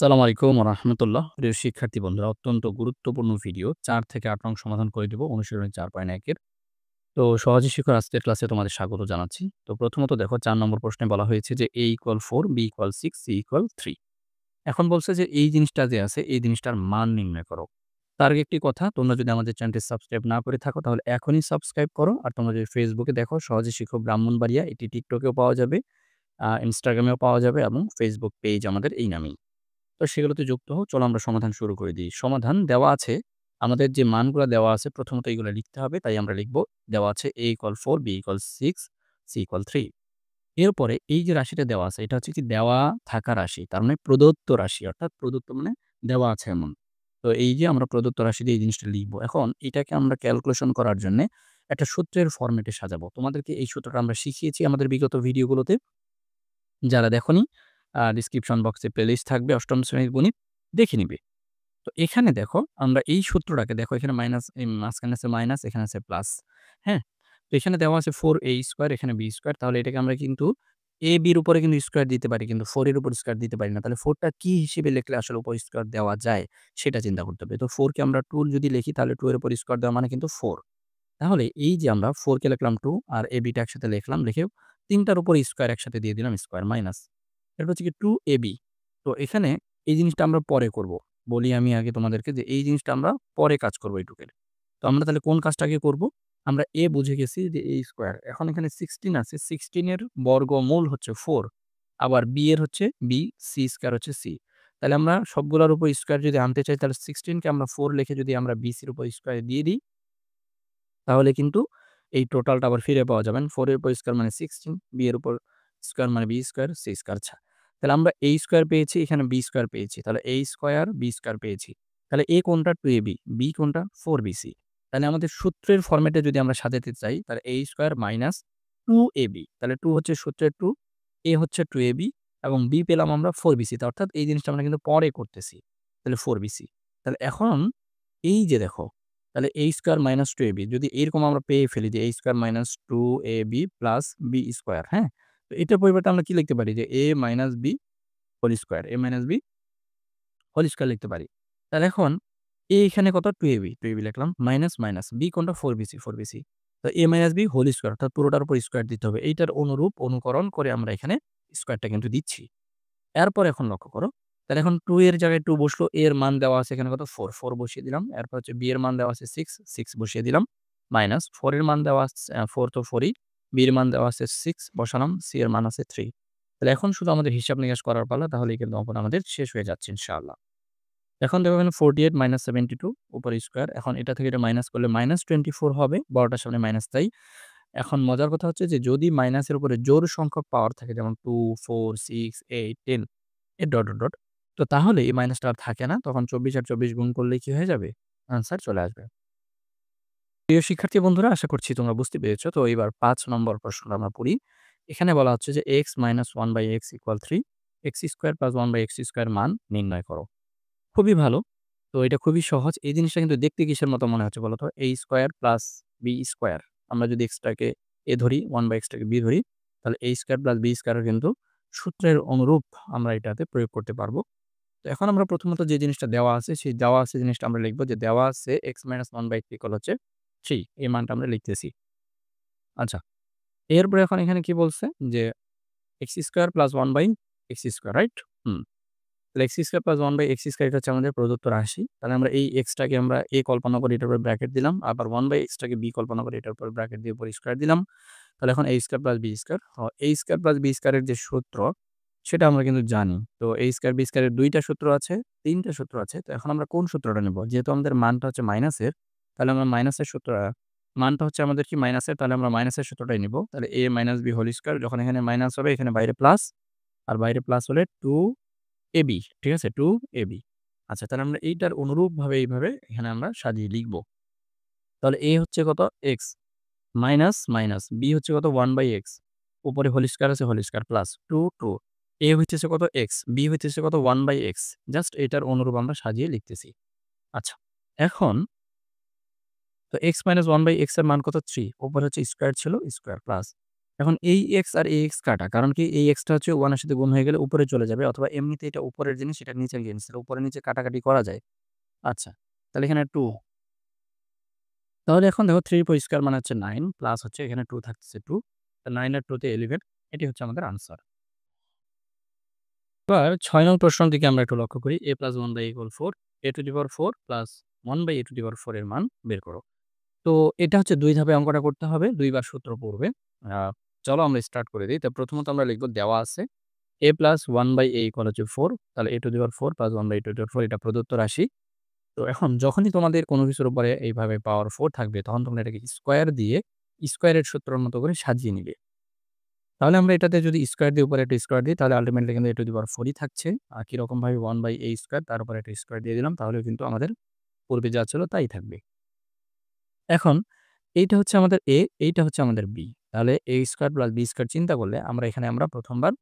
আসসালামু আলাইকুম ওয়া রাহমাতুল্লাহ। প্রিয় শিক্ষার্থী বন্ধুরা, অত্যন্ত গুরুত্বপূর্ণ ভিডিও ৪ থেকে ৮ নং সমাধান করে দিব অনুশীলনী ৪.১ এর। তো সহজে শিক্ষার আজকের ক্লাসে তোমাদের স্বাগত জানাচ্ছি। তো প্রথমত দেখো ৪ নম্বর প্রশ্নে বলা হয়েছে যে a = 4, b = 6, c = 3। এখন বলছে যে এই জিনিসটা যে আছে এই জিনিসটার মান নির্ণয় করো। তার আগে একটি কথা, তোমরা যদি আমাদের চ্যানেলটি সাবস্ক্রাইব না করে থাকো তাহলে এখনই সাবস্ক্রাইব করো। আর তোমরা যদি ফেসবুকে দেখো সহজে শিখো ব্রাহ্মণবাড়িয়া, এটি টিকটকেও পাওয়া যাবে, ইনস্টাগ্রামেও পাওয়া যাবে এবং ফেসবুক পেজ আমাদের এই নামেই। তো সেগুলোতে যুক্ত হও। চলো আমরা সমাধান শুরু করে দিই। সমাধান দেওয়া আছে। আমাদের যে মানগুলা দেওয়া আছে প্রথমত এগুলা লিখতে হবে। তাই আমরা লিখব, দেওয়া আছে a = 4, b = 6, c = 3। এরপরে এই যে রাশিটা দেওয়া আছে এটা হচ্ছে কি দেওয়া থাকা রাশি। তার মানে প্রদত্ত রাশি, অর্থাৎ প্রদত্ত মানে দেওয়া আছে এমন। তো এই যে আমরা প্রদত্ত রাশি দিয়ে এই জিনিসটা লিখব। এখন এটাকে আমরা ক্যালকুলেশন করার জন্যে একটা সূত্রের ফরমেটে সাজাবো। তোমাদেরকে এই সূত্রটা আমরা শিখিয়েছি আমাদের বিগত ভিডিওগুলোতে। যারা দেখোনি, ডেসক্রিপশন বক্সে প্লেলিস্ট থাকবে ৮ম শ্রেণীর গণিত, দেখে নিবে। তো এখানে দেখো আমরা এই সূত্রটাকে দেখো, এখানে মাইনাস, মাঝখানে আছে মাইনাস, এখানে আছে প্লাস। হ্যাঁ? তো এখানে দেওয়া আছে 4a², এখানে b²। তাহলে এটাকে আমরা কিন্তু ab এর উপরে কিন্তু স্কোয়ার দিতে পারি, কিন্তু 4 এর উপর স্কোয়ার দিতে পারি না। তাহলে 4 টা কি হিসেবে লিখলে আসলে উপর স্কোয়ার দেওয়া যায় সেটা চিন্তা করতে হবে। তো 4 কে আমরা 2 যদি লিখি তাহলে 2 এর উপর স্কোয়ার দেওয়া মানে কিন্তু 4। তাহলে এই যে আমরা 4 কে লিখলাম 2 আর ab টা একসাথে লিখলাম, লিখেও ৩ টার উপর স্কোয়ার একসাথে দিয়ে দিলাম স্কোয়ার মাইনাস। এরপর হচ্ছে কি 2ab। তো এখানে এই জিনিসটা আমরা পরে করব। বলি আমি আগে তোমাদেরকে যে এই জিনিসটা আমরা পরে কাজ করব এইটুকের। তো আমরা তাহলে কোন কাজটা আগে করব? আমরা a বুঝে গেছি যে a স্কোয়ার। এখন এখানে 16 আছে। 16 এর বর্গমূল হচ্ছে 4। আবার b এর হচ্ছে b, c স্কোয়ার হচ্ছে c। তাহলে আমরা সবগুলোর উপর স্কোয়ার যদি আনতে চাই তাহলে 16 কে আমরা 4 লিখে যদি আমরা bc এর উপর স্কোয়ার দিয়ে দিই তাহলে কিন্তু এই টোটালটা আবার ফিরে পাওয়া যাবে। 4 এর উপর স্কোয়ার মানে 16, b এর উপর স্কোয়ার মানে b স্কোয়ার, c স্কোয়ার। আচ্ছা। তাহলে আমরা a স্কোয়ার পেয়েছি, এখানে b স্কোয়ার পেয়েছি। তাহলে a স্কোয়ার, b স্কোয়ার পেয়েছি। তাহলে a কোনটা? 2ab, b কোনটা? 4bc। তাহলে আমাদের সূত্রের ফরম্যাটে যদি আমরা সাজাতে চাই তাহলে a স্কোয়ার মাইনাস 2ab। তাহলে 2 হচ্ছে সূত্রের 2, a হচ্ছে 2ab এবং b পেলাম আমরা 4bc। অর্থাৎ এই জিনিসটা আমরা কিন্তু পরে করতেছি। তাহলে 4bc। তাহলে এখন এই যে দেখো, তাহলে a স্কোয়ার মাইনাস 2ab যদি এরকম আমরা পেয়ে ফেলি যে a square minus 2ab plus b square, হ্যাঁ? তো এটার পরিবর্তে আমরা কি লিখতে পারি যে a minus b whole square, a minus b whole square লিখতে পারি। তাহলে এখন a এখানে কত? 2ab, 2ab লিখলাম মাইনাস, মাইনাস b কোনটা? 4bc, 4bc। তো a minus b whole square অর্থাৎ পুরোটার উপর স্কোয়ার দিতে হবে। এইটার অনুরূপ অনুকরণ করে আমরা এখানে স্কোয়ারটা কিন্তু দিচ্ছি। এরপর এখন লক্ষ্য করো। তাহলে এখন 2 এর জায়গায় 2 বসলো। a এর মান দেওয়া আছে এখানে কত? 4, 4 বসিয়ে দিলাম। এরপর হচ্ছে b এর মান দেওয়া আছে 6, 6 বসিয়ে দিলাম। মাইনাস 4 এর মান দেওয়া আছে 4 তো 4 ই। b এর মান দেওয়া আছে 6 বসালাম। c এর মান আছে 3। তাহলে এখন শুধু আমাদের হিসাব নিকাশ করার পালা। তাহলেই কিন্তু অঙ্কটা আমাদের শেষ হয়ে যাচ্ছে ইনশাআল্লাহ। এখন দেখো এখানে 48 মাইনাস 72 উপর স্কোয়ার। এখন এটা থেকে এটা মাইনাস করলে -24 হবে। বড়টার সামনে মাইনাস তাই। এখন মজার কথা হচ্ছে যে যদি মাইনাসের উপরে জোড় সংখ্যক পাওয়ার থাকে যেমন 2, 4, 6, 8, 10 এর ডট, ডট, ডট। তো তাহলে এই মাইনাসটা আর থাকে না। তখন 24 আর 24 গুণ করলেই কি হয়ে যাবে? আনসার চলে আসবে। প্রিয় শিক্ষার্থী বন্ধুরা, আশা করছি তোমরা বুঝতে পেরেছ। তো এবার ৫ নম্বর প্রশ্নটা আমরা পড়ি। এখানে বলা হচ্ছে যে x - 1/x = 3, x² + 1/x² মান নির্ণয় করো। খুবই ভালো। তো এটা খুবই সহজ। এই জিনিসটা কিন্তু দেখতে কিসের মতো মনে হচ্ছে বলো তো? a² + b²। আমরা যদি x টাকে a ধরি, 1/x টাকে b ধরি, তাহলে a² + b² এর কিন্তু সূত্রের অনুরূপ আমরা এটাতে প্রয়োগ করতে পারব। তো এখন আমরা প্রথমত যে জিনিসটা দেওয়া আছে, সেই দেওয়া আছে জিনিসটা আমরা লিখব যে দেওয়া আছে x - 1/x = হচ্ছে 3, এই মানটা আমরা লিখতেছি। আচ্ছা, এরপরে এখন এখানে কি বলছে যে x² + 1/x², রাইট? হুম। তাহলে x² + 1/x² এটা হচ্ছে আমাদের প্রদত্ত রাশি। তাহলে আমরা এই x টাকে আমরা a কল্পনা করে এটার উপর ব্র্যাকেট দিলাম। আবার 1/x টাকে b কল্পনা করে এটার উপর ব্র্যাকেট দিয়ে উপর স্কয়ার দিলাম। তাহলে এখন a² + b², a² + b² এর যে সূত্র সেটা আমরা কিন্তু জানি। তো a² b² এর ২ টা সূত্র আছে, ৩ টা সূত্র আছে। তো এখন আমরা কোন সূত্রটা নেব? যেহেতু আমাদের মানটা হচ্ছে মাইনাসের, তাহলে আমরা মাইনাসের সূত্র, মানটা হচ্ছে আমাদের কি মাইনাসের, তাহলে আমরা মাইনাসের সূত্রটাই নিব। তাহলে a - b হোল স্কয়ার, যখন এখানে মাইনাস হবে এখানে বাইরে প্লাস, আর বাইরে প্লাস হলে 2ab, ঠিক আছে? 2ab। আচ্ছা, তাহলে আমরা এইটার অনুরূপভাবে এইভাবে এখানে আমরা সাজিয়ে লিখব। তাহলে a হচ্ছে কত? x মাইনাস, মাইনাস b হচ্ছে কত? 1/x, উপরে হোল স্কয়ার আছে, হোল স্কয়ার প্লাস 2, 2। a হইতেছে কত? x, b হইতেছে কত? 1/x। জাস্ট এটার অনুরূপ আমরা সাজিয়ে লিখতেছি। আচ্ছা, এখন তো x - 1/x এর মান কত? 3, উপরে হচ্ছে স্কয়ার ছিল, স্কয়ার প্লাস। এখন এই এক্স আর এই এক্স কাটা। কারণ কি এই এক্সটা হচ্ছে 1 এর সাথে গুণ হয়ে গেলে উপরে চলে যাবে অথবা এমনিতে এটা উপরের জিনিস এটা নিচের জিনিস। এটা উপরে নিচে কাটাকাটি করা যায়। আচ্ছা। তাহলে এখানে 2 তাহলে এখন দেখো 3/4 মানে হচ্ছে 9 প্লাস হচ্ছে এখানে 2 থাকতেছে 2 9 আর 2 তে 11 এটি হচ্ছে আমাদের আনসার। এবার ৬ নং প্রশ্নের দিকে আমরা একটু লক্ষ্য করি। a + 1/a = 4 a to the power 4 plus 1/a to the power 4 এর মান বের করো। তো এটা হচ্ছে ২ ধাপে অঙ্কটা করতে হবে। ২ বার সূত্র পড়বে। আ চলো আমরা স্টার্ট করে দেই। তো প্রথমত আমরা লিখব দেওয়া আছে a + 1/a = হচ্ছে 4 তাহলে a to the power 4 plus 1/a to the power 4 এটা প্রদত্ত রাশি। তো এখন যখনই তোমাদের কোনো কিছুর উপরে এইভাবে পাওয়ার 4 থাকবে তখন তোমরা এটাকে স্কোয়ার দিয়ে স্কোয়ারের সূত্রের মতো করে সাজিয়ে নিবে। তাহলে আমরা এটাতে যদি স্কোয়ার দিয়ে উপরে একটা স্কোয়ার দিই তাহলে আল্টিমেটলি কিন্তু a টু দি পাওয়ার 4 ই থাকছে। আর কিরকমভাবে 1/a² তার উপরে একটা স্কোয়ার দিয়ে দিলাম তাহলেও কিন্তু আমাদের পূর্বে যা ছিল তাই থাকবে। এখন এইটা হচ্ছে আমাদের a, এইটা হচ্ছে আমাদের b। তাহলে a² + b² চিন্তা করলে আমরা প্রথমবার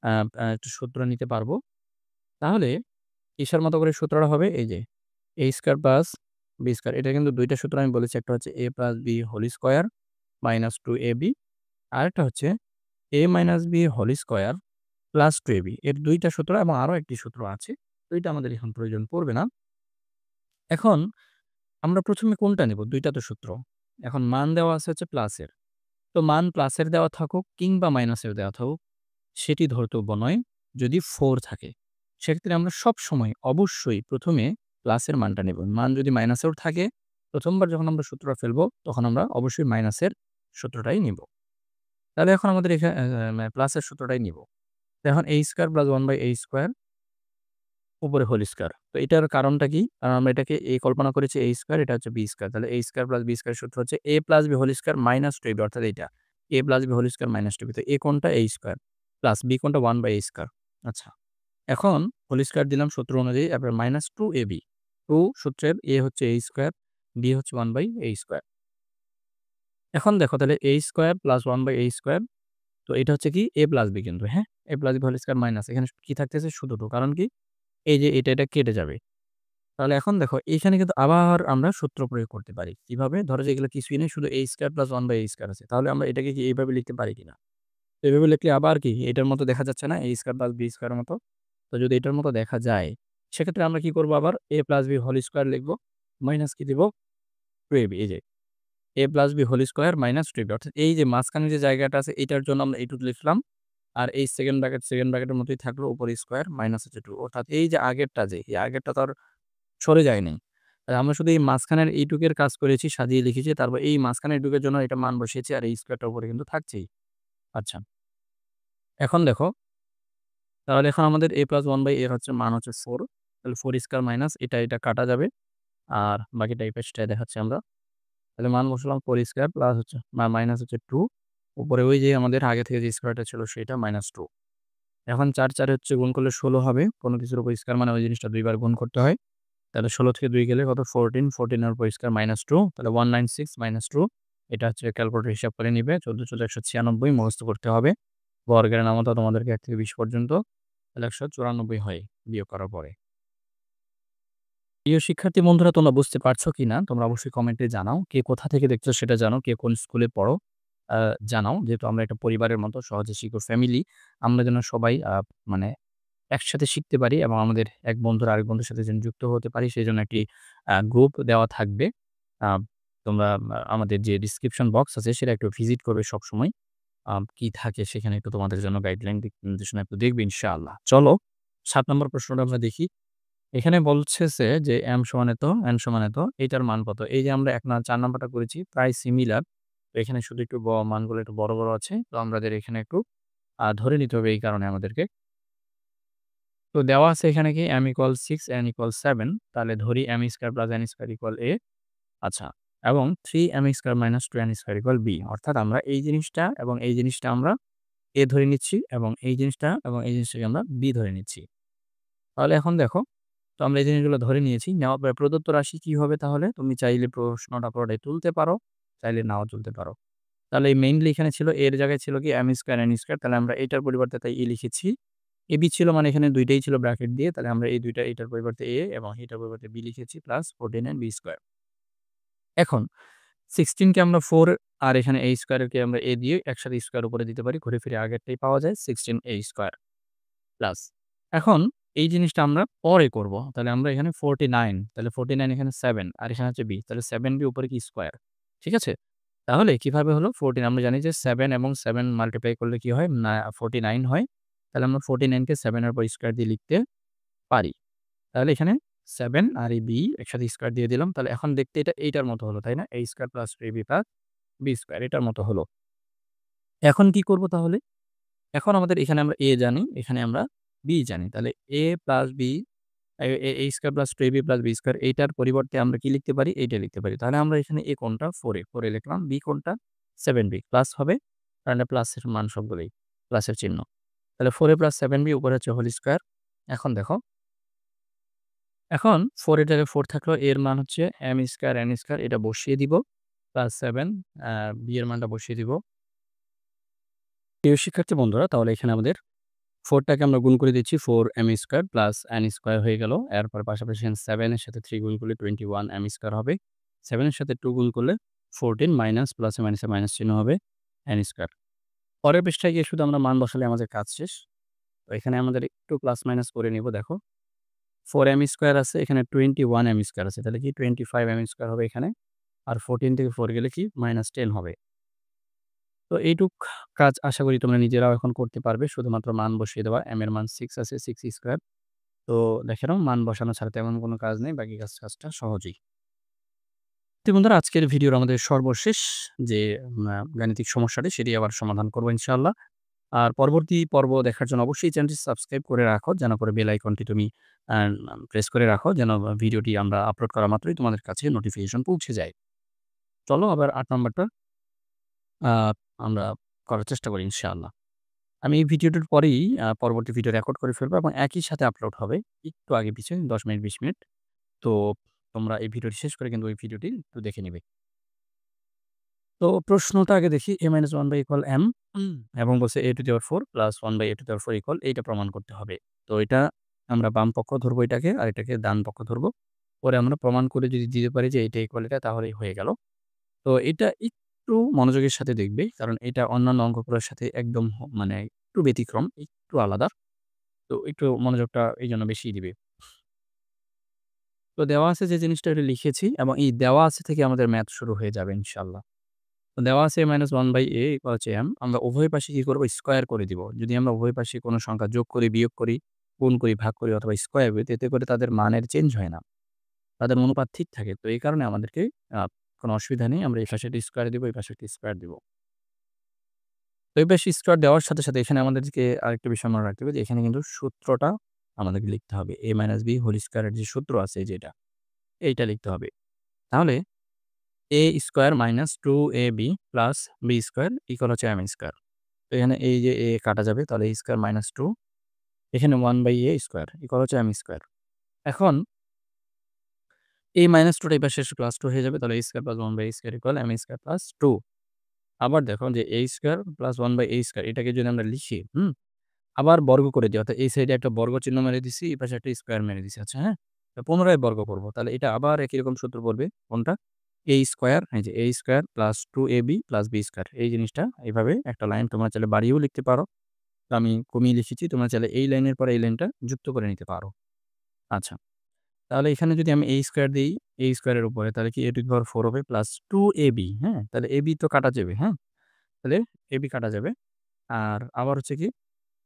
আ আ একটু সূত্র নিতে পারবো। তাহলে কিসের মতো করে সূত্রটা হবে? এই যে a² + b² এটা কিন্তু ২ টা সূত্র আমি বলেছি। একটা হচ্ছে a + b whole square minus 2ab আরেকটা হচ্ছে a - b whole square plus 2ab এর ২ টা সূত্র এবং আরো একটি সূত্র আছে। তো এটা আমাদের এখন প্রয়োজন পড়বে না। এখন আমরা ১ম এ কোনটা নেব? ২ টা তো সূত্র। এখন মান দেওয়া আছে হচ্ছে প্লাসের। তো মান প্লাসের দেওয়া থাকুক কিংবা মাইনাসের দেওয়া থাকুক, সেটি ধর্তব্য নয় যদি 4 থাকে। সেক্ষেত্রে আমরা সবসময় অবশ্যই ১ম এ প্লাসের মানটা নেব। মান যদি মাইনাসেও থাকে, ১ম বার যখন আমরা সূত্রটা ফেলব, তখন আমরা অবশ্যই মাইনাসের সূত্রটাই নিব। তাহলে এখন আমাদের প্লাসের সূত্রটাই নিব। তো এখন a² + 1/a² উপরে হোল স্কয়ার। তো এটার কারণটা কি? কারণ আমরা এটাকে a কল্পনা করেছি a², এটা হচ্ছে b²। তাহলে a² + b² সূত্র হচ্ছে a + b whole square minus 2ab অর্থাৎ এইটা। a + b whole square minus 2b। তো a কোনটা? a², প্লাস b কোনটা? 1/a²। আচ্ছা। এখন হোল স্কয়ার দিলাম সূত্র অনুযায়ী, এরপর মাইনাস 2ab। 2 সূত্রের a হচ্ছে a², b হচ্ছে 1/a²। এখন দেখো তাহলে a² + 1/a², তো এটা হচ্ছে কি a + b কিন্তু, হ্যাঁ? a + b whole square minus এখানে কি থাকতেছে? শুধু 2 কারণ কি? এই যে এটা কেটে যাবে। তাহলে এখন দেখো এইখানে কিন্তু আবার আমরা সূত্র প্রয়োগ করতে পারি। কিভাবে? ধরো যে এগুলো কিছুই নেই, শুধু a² + 1/a² আছে। তাহলে আমরা এটাকে কি এইভাবে লিখতে পারি কিনা? তো এভাবে লিখলে আবার কি এটার মতো দেখা যাচ্ছে না? a² + b² এর মতো। তো যদি এটার মতো দেখা যায়, সেক্ষেত্রে আমরা কি করব? আবার a + b হোল স্কয়ার লিখব। মাইনাস কি দিব? 2ab এই যে a + b whole square minus 2ab অর্থাৎ এই যে মাঝখানে যে জায়গাটা আছে এটার জন্য আমরা এইটুকু লিখলাম। আর এই সেকেন্ড ব্র্যাকেটের মতোই থাকলো উপরে স্কয়ার মাইনাস হচ্ছে 2 অর্থাৎ এই যে আগেরটা এই আগেরটা তো আর সরে যায় নাই। আমরা শুধু এই মাঝখানের এইটুকের কাজ করেছি, সাজিয়ে লিখেছি। তারপর এই মাঝখানের এইটুকের জন্য এটা মান বসিয়েছি আর এই স্কয়ারটার উপরে কিন্তু থাকছেই। আচ্ছা, এখন দেখো তাহলে এখন আমাদের a + 1/a হচ্ছে মান হচ্ছে 4। তাহলে 4 স্কয়ার মাইনাস এটা কাটা যাবে। আর বাকিটা এই পাশটায় দেখাচ্ছি আমরা। তাহলে মান বসালাম 4 স্কয়ার প্লাস হচ্ছে মাইনাস হচ্ছে 2 উপরে ওই যে আমাদের আগে থেকে যে স্কয়ারটা ছিল সেটা মাইনাস 2। এখন ৪ ৪ হচ্ছে গুণ করলে ১৬ হবে। কোন কিছুর উপর স্কয়ার মানে ওই জিনিসটা ২ বার গুণ করতে হয়। তাহলে ১৬ থেকে ২ গেলে কত? 14, 14 এর উপর স্কয়ার মাইনাস 2 তাহলে 196 মাইনাস 2 এটা হচ্ছে ক্যালকুলেটর হিসাব করে নিবে। 14 14 196 মুখস্থ করতে হবে। বর্গের নামতা তোমাদেরকে ১ থেকে ২০ পর্যন্ত। তাহলে ১৯৪ হয় বিয়োগ করার পরে। প্রিয় শিক্ষার্থী বন্ধুরা তোমরা বুঝতে পারছো কিনা? তোমরা অবশ্যই কমেন্টে জানাও। কে কোথা থেকে দেখছো সেটা জানাও। কে কোন স্কুলে পড়ো আ জানাও। যেহেতু আমরা একটা পরিবারের মতো সহজে শিখো ফ্যামিলি। আমরা যেন সবাই মানে একসাথে শিখতে পারি এবং আমাদের এক বন্ধুর আরেক বন্ধুর সাথে যেন যুক্ত হতে পারি সেজন্য একটি গ্রুপ দেওয়া থাকবে। আ তোমরা আমাদের যে ডেসক্রিপশন বক্স আছে সেটা একটু ভিজিট করবে সবসময়। কি থাকে সেখানে একটু তোমাদের জন্য গাইডলাইন নির্দেশনা একটু দেখবে ইনশাআল্লাহ। চলো ৭ নম্বর প্রশ্নটা আমরা দেখি। এখানে বলছেছে যে m সমান এত, n সমান এত, এইটার মান কত? এই যে আমরা ৪ নাম্বারটা করেছি প্রায় সিমিলার। তো এখানে শুধু একটু মানগুলো একটু বড়, বড় আছে। তো আমাদের এখানে একটু ধরে নিতে হবে এই কারণে আমাদেরকে। তো দেওয়া আছে এখানে কি m = 6 n = 7 তাহলে ধরি m² + n² = a আচ্ছা এবং 3m² - 2n² = b অর্থাৎ আমরা এই জিনিসটা এবং এই জিনিসটা আমরা a ধরে নিচ্ছি এবং এই জিনিসটা এবং এই জিনিসটাকে আমরা b ধরে নিচ্ছি। তাহলে এখন দেখো, তো আমরা এই জিনিসগুলো ধরে নিয়েছি। নেওয়ার পরে প্রদত্ত রাশি কি হবে তাহলে? তুমি চাইলে প্রশ্নটা পুরোটাই তুলতে পারো, চাইলে নাও তুলতে পারো। তাহলে মেইনলি এখানে ছিল a এর জায়গায় ছিল কি m² n² তাহলে আমরা এটার পরিবর্তে তাই a লিখেছি। ab ছিল মানে এখানে ২ টাই ছিল ব্র্যাকেট দিয়ে। তাহলে আমরা এই ২ টা এটার পরিবর্তে a এবং এটার পরিবর্তে b লিখেছি প্লাস 14 b²। এখন 16 কে আমরা 4 আর এখানে a স্কয়ারকে আমরা a দিয়ে একসাথে স্কয়ার উপরে দিতে পারি। ঘুরে ফিরে আগেরটাই পাওয়া যায় 16a স্কয়ার প্লাস এখন এই জিনিসটা আমরা পরে করব। তাহলে আমরা এখানে 49 তাহলে 49 এখানে 7 আর এখানে হচ্ছে b তাহলে 7b উপরে কি স্কয়ার। ঠিক আছে? তাহলে কিভাবে হলো 14 আমরা জানি যে 7 এবং 7 মাল্টিপ্লাই করলে কি হয়? 49 হয়। তাহলে আমরা 49 কে 7 এর উপর স্কয়ার দিয়ে লিখতে পারি। তাহলে এখানে 7 আর এই b একসাথে স্কয়ার দিয়ে দিলাম। তাহলে এখন দেখতে এটা এইটার মতো হলো, তাই না? a square plus 3b plus b square এটার মতো হলো। এখন কি করব তাহলে? এখন আমাদের এখানে আমরা a জানি, এখানে আমরা b জানি। তাহলে a plus b a square plus 3b plus b square এইটার পরিবর্তে আমরা কি লিখতে পারি? এইটা লিখতে পারি। তাহলে আমরা এখানে a কোনটা? 4 এ লিখলাম। b কোনটা? 7b প্লাস হবে। কারণ এটা প্লাসের মান সবগুলোই প্লাসের চিহ্ন। তাহলে 4a প্লাস 7b উপরে হচ্ছে হোল স্কয়ার। এখন দেখো, এখন 4 এর জায়গায় 4 থাকলো, এর মান হচ্ছে m স্কয়ার n স্কয়ার এটা বসিয়ে দিব। প্লাস 7 b এর মানটা বসিয়ে দিব। প্রিয় শিক্ষার্থী বন্ধুরা, তাহলে এখানে আমাদের 4 টাকে আমরা গুণ করে দিচ্ছি 4m square plus n square হয়ে গেল। এরপর পাশাপাশি এখানে 7 এর সাথে 3 গুণ করলে 21m স্কয়ার হবে। 7 এর সাথে 2 গুণ করলে 14 মাইনাস প্লাসে মাইনাসে মাইনাস চিহ্ন হবে n স্কয়ার। পরের পৃষ্ঠায় গিয়ে শুধু আমরা মান বসালে আমাদের কাজ শেষ। তো এখানে আমাদের একটু প্লাস মাইনাস করে নিব। দেখো 4m স্কয়ার আছে, এখানে 21m স্কয়ার আছে। তাহলে কি 25m স্কয়ার হবে এখানে। আর 14 থেকে 4 গেলে কি -10 হবে। তো এইটুক কাজ আশা করি তোমরা নিজেরাও এখন করতে পারবে। শুধুমাত্র মান বসিয়ে দেওয়া। m এর মান 6 আছে, 6 স্কয়ার। তো দেখে নাও মান বসানো ছাড়া তেমন কোনো কাজ নেই। বাকি কাজটা সহজেই। তো বন্ধুরা, আজকের ভিডিওর আমাদের সর্বশেষ যে গাণিতিক সমস্যাটি সেটি আবার সমাধান করব ইনশাআল্লাহ। আর পরবর্তী পর্ব দেখার জন্য অবশ্যই চ্যানেলটি সাবস্ক্রাইব করে রাখো। যেন করে বেল আইকনটি তুমি আ প্রেস করে রাখো। যেন ভিডিওটি আমরা আপলোড করা মাত্রই তোমাদের কাছে নোটিফিকেশন পৌঁছে যায়। চলো আবার ৮ নাম্বারটা আ আমরা করার চেষ্টা করি ইনশাআল্লাহ। আমি এই ভিডিওটির পরেই পরবর্তী ভিডিও রেকর্ড করে ফেলবো এবং একই সাথে আপলোড হবে। একটু আগে পিছে ১০ মিনিট ২০ মিনিট। তো তোমরা এই ভিডিওটি শেষ করে কিন্তু ওই ভিডিওটি একটু দেখে নিবে। তো প্রশ্নটা আগে দেখি a-1/= m এবং বলছে a⁴ প্লাস 1/a⁴ এইটা প্রমাণ করতে হবে। তো এটা আমরা বাম পক্ষ ধরবো এটাকে, আর এটাকে ডান পক্ষ ধরবো। পরে আমরা প্রমাণ করে যদি দিতে পারি যে এটা ইকুয়াল এটা তাহলেই হয়ে গেল। তো এটা একটু মনোযোগের সাথে দেখবে। কারণ এটা অন্যান্য অঙ্কগুলোর সাথে একদম মানে একটু ব্যতিক্রম, একটু আলাদা। তো একটু মনোযোগটা এইজন্য বেশিই দিবে। তো দেওয়া আছে যে জিনিসটা এটা লিখেছি এবং এই দেওয়া আছে থেকে আমাদের ম্যাথ শুরু হয়ে যাবে ইনশাআল্লাহ। তো দেওয়া আছে a-1/a=m আমরা উভয় পাশে কি করব? স্কয়ার করে দিব। যদি আমরা উভয় পাশে কোনো সংখ্যা যোগ করি, বিয়োগ করি, গুণ করি, ভাগ করি অথবা স্কয়ার করি এতে করে তাদের মানের চেঞ্জ হয় না। তাদের অনুপাত ঠিক থাকে। তো এই কারণে আমাদেরকে আ কোনো অসুবিধা নেই। আমরা এই পাশে একটা স্কয়ার দিব, এই পাশে একটা স্কয়ার দিব। তো এই পাশে স্কয়ার দেওয়ার সাথে, সাথে এখানে আমাদেরকে আরেকটা বিষয় মনে রাখতে হবে যে এখানে কিন্তু সূত্রটা আমাদেরকে লিখতে হবে। a-b হোল স্কয়ার এর যে সূত্র আছে যেটা, এইটা লিখতে হবে। তাহলে a square minus 2ab plus b square equal হচ্ছে m স্কয়ার। তো এখানে এই যে a কাটা যাবে তাহলে a স্কয়ার মাইনাস 2 এখানে 1/a স্কয়ার ইকুয়াল হচ্ছে m স্কয়ার। এখন এই মাইনাস 2 টা এই পাশে এসে প্লাস 2 হয়ে যাবে। তাহলে a square plus 1/a square equal m square plus 2। আবার দেখো যে a square plus 1/a square এটাকে যদি আমরা লিখি, আবার বর্গ করে দিই। অর্থাৎ এই সাইডে একটা বর্গ চিহ্ন মেরে দিছি, এই পাশে একটা স্কয়ার মেরে দিছি। আচ্ছা, হ্যাঁ? তো পুনরায় বর্গ করব। তাহলে এটা আবার একই রকম সূত্র পড়বে। কোনটা? a স্কয়ার, এই যে a square plus 2ab plus b square এই জিনিসটা এইভাবে একটা লাইন তোমরা চাইলে বাড়িয়েও লিখতে পারো। তো আমি কমিয়ে লিখেছি। তোমরা চাইলে এই লাইনের পরে এই লাইনটা যুক্ত করে নিতে পারো। আচ্ছা। তাহলে এখানে যদি আমি a স্কয়ার দেই, a স্কয়ারের উপরে তাহলে কি a⁴ হবে প্লাস 2ab, হ্যাঁ? তাহলে ab তো কাটা যাবে, হ্যাঁ? তাহলে ab কাটা যাবে। আর আবার হচ্ছে কি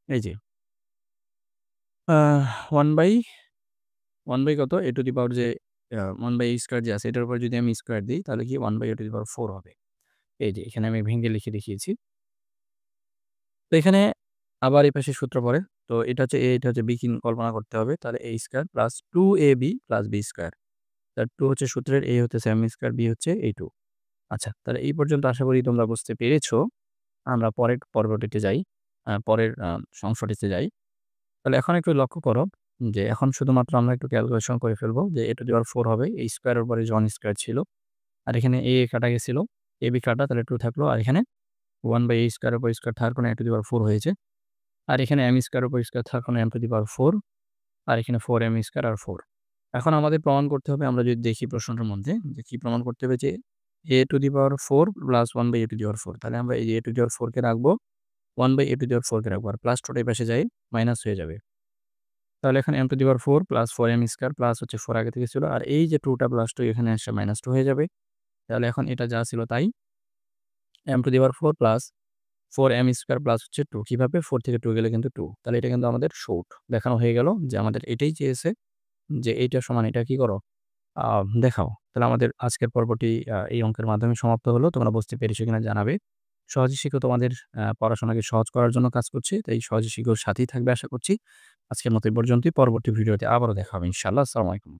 এই যে আ 1 বাই 1 বাই কত? a টু দি পাওয়ার যে 1 বাই a স্কয়ার যে আছে এটার উপরে যদি আমি স্কয়ার দেই তাহলে কি 1 বাই a⁴ হবে। এই যে এখানে আমি ভেঙে লিখে দেখিয়েছি। তো এখানে আবার এই পাশে সূত্র পড়ে। তো এটা হচ্ছে a, এটা হচ্ছে b কল্পনা করতে হবে। তাহলে a square plus 2ab plus b square. তার 2 হচ্ছে সূত্রের, a হতেছে m স্কয়ার, b হচ্ছে a2। আচ্ছা, তাহলে এই পর্যন্ত আশা করি তোমরা বুঝতে পেরেছ। আমরা পরের পর্বটিতে যাই। পরের অংশটিতে যাই। তাহলে এখন একটু লক্ষ্য করো যে এখন শুধুমাত্র আমরা একটু ক্যালকুলেশন করে ফেলবো যে a⁴ হবে। এই স্কয়ারের উপরে যে 1 স্কয়ার ছিল। আর এখানে a কাটা গেছিল। ab কাটা তাহলে 2 থাকলো। আর এখানে 1/a স্কয়ারের উপর স্কয়ার থাকার কারণে a⁴ হয়েছে। আর এখানে m স্কয়ারের উপর স্কয়ার থাকার কারণে m⁴ আর এখানে 4m স্কয়ার আর 4। এখন আমাদের প্রমাণ করতে হবে আমরা যদি দেখি প্রশ্নটার মধ্যে যে কি প্রমাণ করতে হবে যে a to the power 4 plus 1 by a to the power 4। তাহলে আমরা এই a টু দি পাওয়ার 4 কে রাখবো, 1 by a to the power 4 কে রাখবো। আর প্লাস টোটা এই পাশে যাই মাইনাস হয়ে যাবে। তাহলে এখানে m two the power 4 plus 4m square plus হচ্ছে 4 আগে থেকে ছিল। আর এই যে 2 টা প্লাস 2 এখানে এসে মাইনাস 2 হয়ে যাবে। তাহলে এখন এটা যা ছিল তাই। m two the power 4 plus 4m square plus হচ্ছে 2 কিভাবে 4 থেকে 2 গেলে কিন্তু 2। তাহলে এটা কিন্তু আমাদের সূট দেখানো হয়ে গেল যে আমাদের এটাই চেয়েছে যে এইটা সমান এটা কি করো আ দেখাও। তাহলে আমাদের আজকের পর্বটি এই অঙ্কের মাধ্যমে সমাপ্ত হলো। তোমরা বুঝতে পেরেছো কিনা জানাবে। সহজে শিখো তোমাদের পড়াশোনাকে সহজ করার জন্য কাজ করছি। তাই সহজে শিখোর সাথেই থাকবে আশা করছি। আজকের মতো এই পর্যন্তই। পরবর্তী ভিডিওতে আবারও দেখা হবে ইনশাআল্লাহ। আসসালামু আলাইকুম।